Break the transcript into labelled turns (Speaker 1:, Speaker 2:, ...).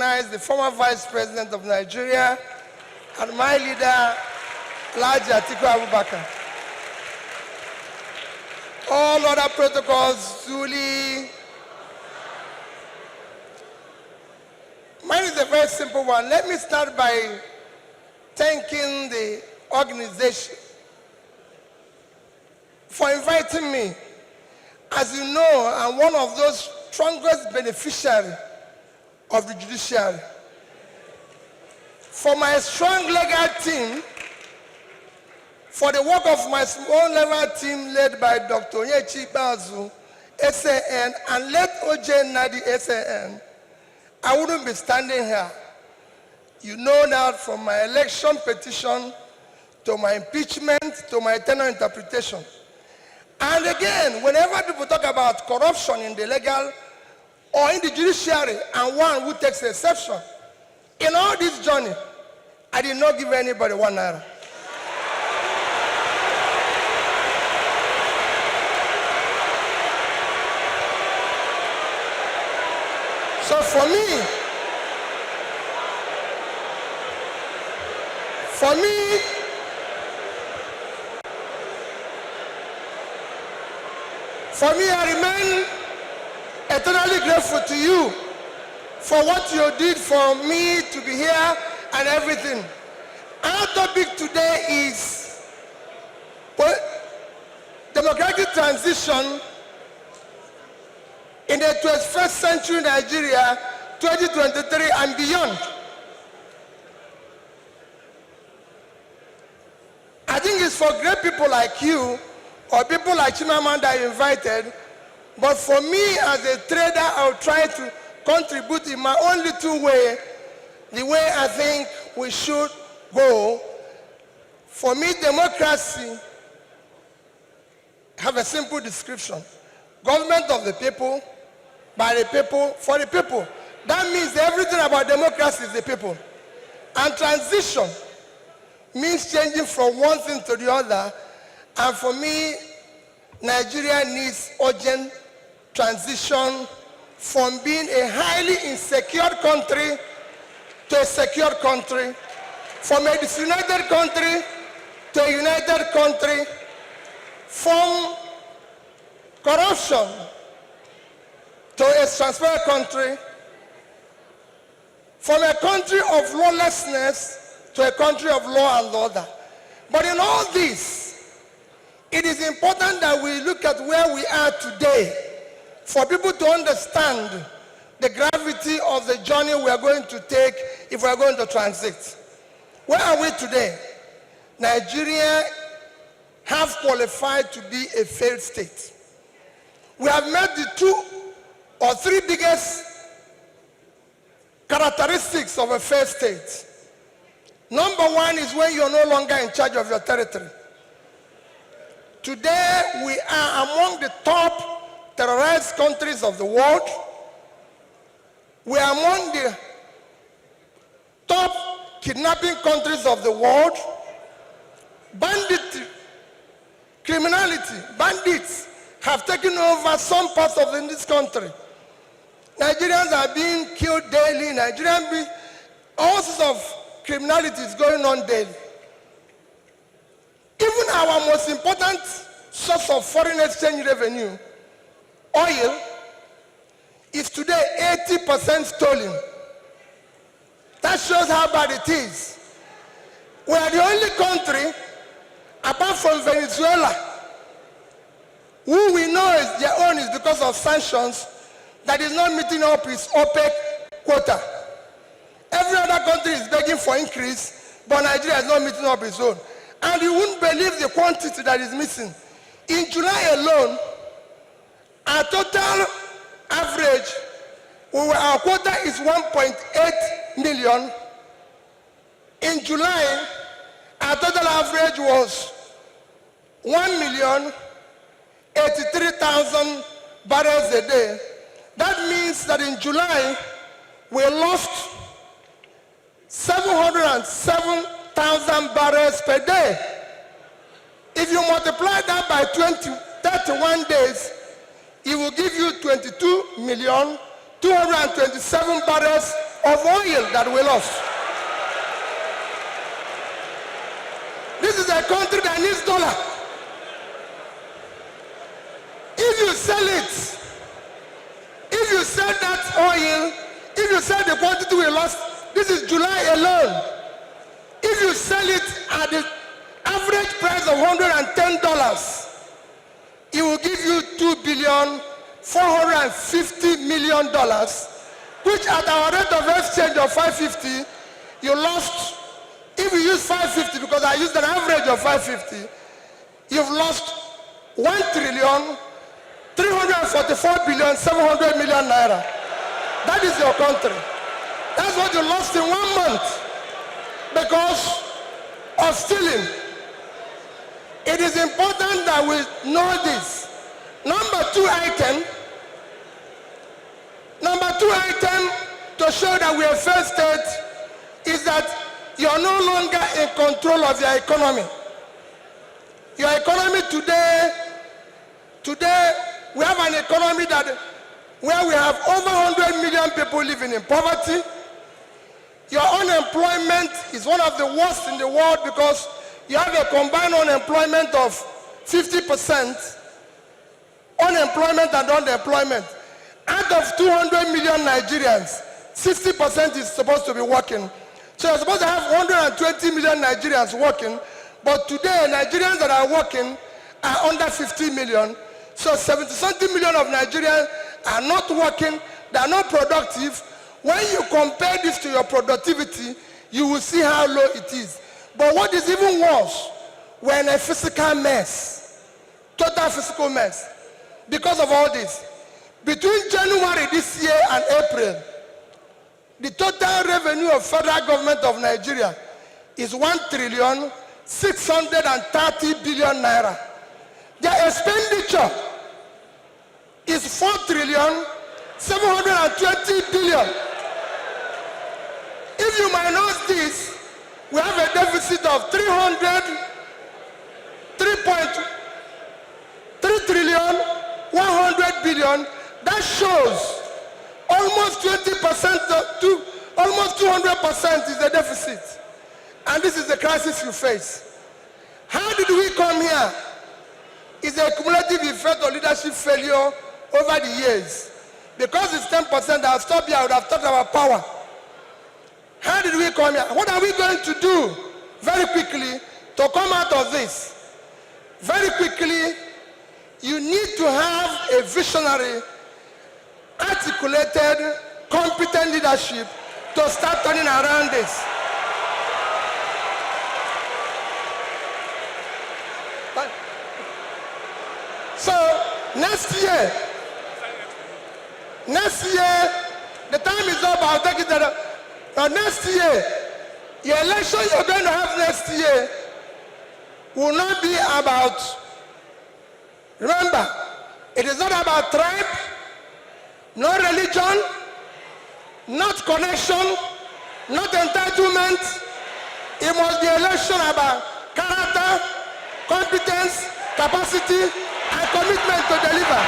Speaker 1: recognize the former Vice President of Nigeria and my leader, Alhaji Atiku Abubakar. All other protocols duly. Mine is a very simple one. Let me start by thanking the organization for inviting me. As you know, I'm one of those strongest beneficiaries of the judiciary. For my strong legal team, for the work of my small level team led by Dr. Onyechi Bazu, SAN, and led OJ Nadi, SAN, I wouldn't be standing here. You know that from my election petition to my impeachment to my tenure interpretation. And again, whenever people talk about corruption in the legal or in the judiciary, and one who takes exception, in all this journey, I did not give anybody 1 naira. So for me, I remain eternally grateful to you for what you did for me to be here and everything. Our topic today is democratic transition in the 21st century Nigeria, 2023 and beyond. I think it's for great people like you or people like Chimamanda invited, but for me as a trader, I'll try to contribute in my own little way, the way I think we should go. For me, democracy have a simple description. Government of the people, by the people, for the people. That means everything about democracy is the people. And transition means changing from one thing to the other. And for me, Nigeria needs urgent transition from being a highly insecure country to a secure country, from a disunited country to a united country, from corruption to a transparent country, from a country of lawlessness to a country of law and order. But in all this, it is important that we look at where we are today for people to understand the gravity of the journey we are going to take if we are going to transit. Where are we today? Nigeria have qualified to be a failed state. We have met the 2 or 3 biggest characteristics of a failed state. Number 1 is when you're no longer in charge of your territory. Today, we are among the top terrorized countries of the world. We are among the top kidnapping countries of the world. Banditry, criminality, bandits have taken over some parts of this country. Nigerians are being killed daily. All sorts of criminality is going on daily. Even our most important source of foreign exchange revenue, oil, is today 80% stolen. That shows how bad it is. We are the only country, apart from Venezuela, who we know is their own is because of sanctions, that is not meeting up its OPEC quota. Every other country is begging for increase, but Nigeria is not meeting up its own. And you wouldn't believe the quantity that is missing. In July alone, our total average, our quota is 1.8 million. In July, our total average was 1,083,000 barrels a day. That means that in July, we lost 707,000 barrels per day. If you multiply that by 31 days, it will give you 22,227,000 barrels of oil that we lost. This is a country that needs dollar. If you sell it, if you sell that oil, if you sell the quantity we lost, this is July alone. If you sell it at the average price of $110, it will give you $2,450,000,000, which at our rate of exchange of 550, you lost. If you use 550, because I used an average of 550, you've lost 1,344,700,000,000 naira. That is your country. That's what you lost in 1 month because of stealing. It is important that we know this. Number two item to show that we are failed state is that you are no longer in control of your economy. Your economy today, we have an economy where we have over 100 million people living in poverty. Your unemployment is one of the worst in the world because you have a combined unemployment of 50%, unemployment and unemployment. Out of 200 million Nigerians, 60% is supposed to be working. So you're supposed to have 120 million Nigerians working, but today Nigerians that are working are under 50 million. So 70-something million of Nigerians are not working, they are not productive. When you compare this to your productivity, you will see how low it is. But what is even worse, we're in a physical mess, total physical mess. Because of all this, between January this year and April, the total revenue of federal government of Nigeria is 1,630,000,000,000 naira. Their expenditure is 4,720,000,000,000. If you minus this, we have a deficit of 3,100,000,000,000. That shows almost 20% to almost 200% is the deficit. And this is the crisis you face. How did we come here? It's a cumulative effect of leadership failure over the years. Because it's 10%, I'll stop here, I would have talked about power. How did we come here? What are we going to do very quickly to come out of this? Very quickly, you need to have a visionary, articulated, competent leadership to start turning around this. So next year, the time is up, I'll take it that next year, the election you're going to have next year will not be about, remember, it is not about tribe, no religion, not connection, not entitlement. It must be election about character, competence, capacity, and commitment to deliver.